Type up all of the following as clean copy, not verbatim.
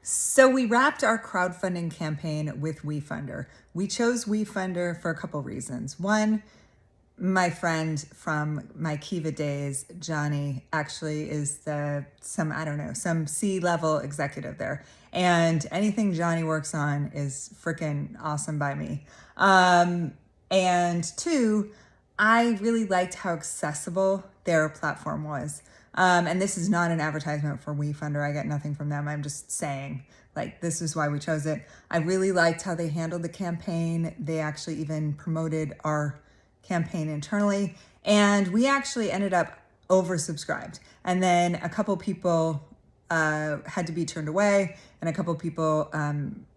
So we wrapped our crowdfunding campaign with WeFunder. We chose WeFunder for a couple reasons. One, my friend from my Kiva days, Johnny, actually is some C-level executive there. And anything Johnny works on is freaking awesome by me. And two, I really liked how accessible their platform was. And this is not an advertisement for WeFunder. I get nothing from them. I'm just saying, like, this is why we chose it. I really liked how they handled the campaign. They actually even promoted our campaign internally. And we actually ended up oversubscribed. And then a couple people had to be turned away, and a couple people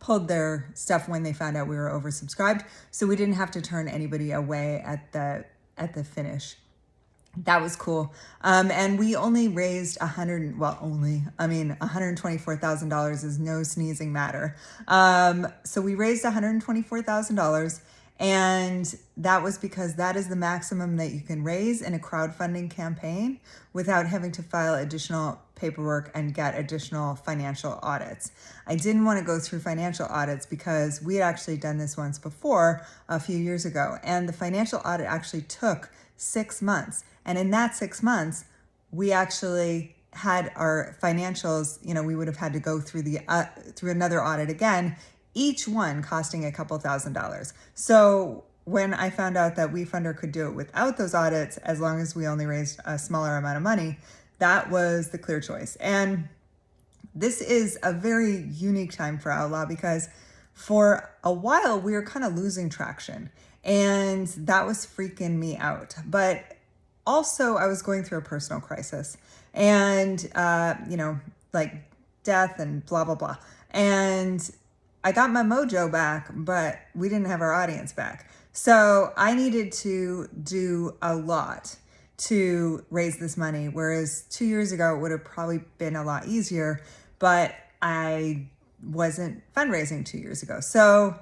pulled their stuff when they found out we were oversubscribed. So we didn't have to turn anybody away at the finish. That was cool. And we only raised $124,000 is no sneezing matter. So we raised $124,000, and that was because that is the maximum that you can raise in a crowdfunding campaign without having to file additional paperwork and get additional financial audits. I didn't want to go through financial audits because we had actually done this once before a few years ago, and the financial audit actually took 6 months. And in that 6 months, we actually had our financials, we would have had to go through through another audit again, each one costing a couple $1,000s. So when I found out that WeFunder could do it without those audits, as long as we only raised a smaller amount of money, that was the clear choice. And this is a very unique time for Outlaw because for a while we were kind of losing traction, and that was freaking me out. But also I was going through a personal crisis and, like death and blah, blah, blah. And I got my mojo back, but we didn't have our audience back. So I needed to do a lot to raise this money, whereas 2 years ago it would have probably been a lot easier, but I wasn't fundraising 2 years ago. So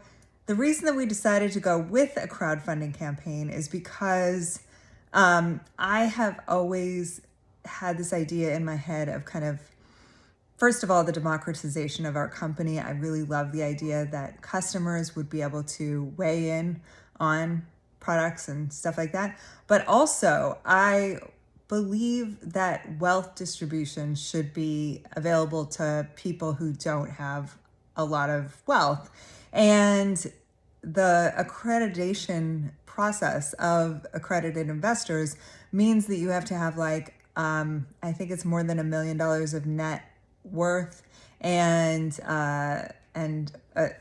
the reason that we decided to go with a crowdfunding campaign is because I have always had this idea in my head of kind of, first of all, the democratization of our company. I really love the idea that customers would be able to weigh in on products and stuff like that. But also, I believe that wealth distribution should be available to people who don't have a lot of wealth. And the accreditation process of accredited investors means that you have to have I think it's more than $1 million of net worth and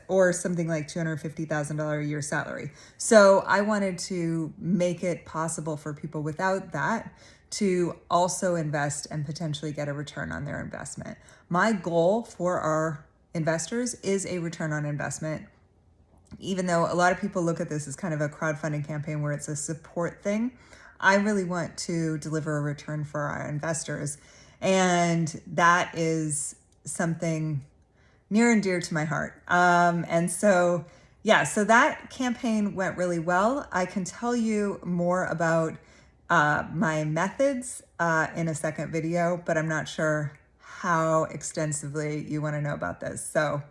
or something like $250,000 a year salary. So I wanted to make it possible for people without that to also invest and potentially get a return on their investment. My goal for our investors is a return on investment. Even though a lot of people look at this as kind of a crowdfunding campaign where it's a support thing, I really want to deliver a return for our investors. And that is something near and dear to my heart. So that campaign went really well. I can tell you more about my methods in a second video, but I'm not sure how extensively you want to know about this. So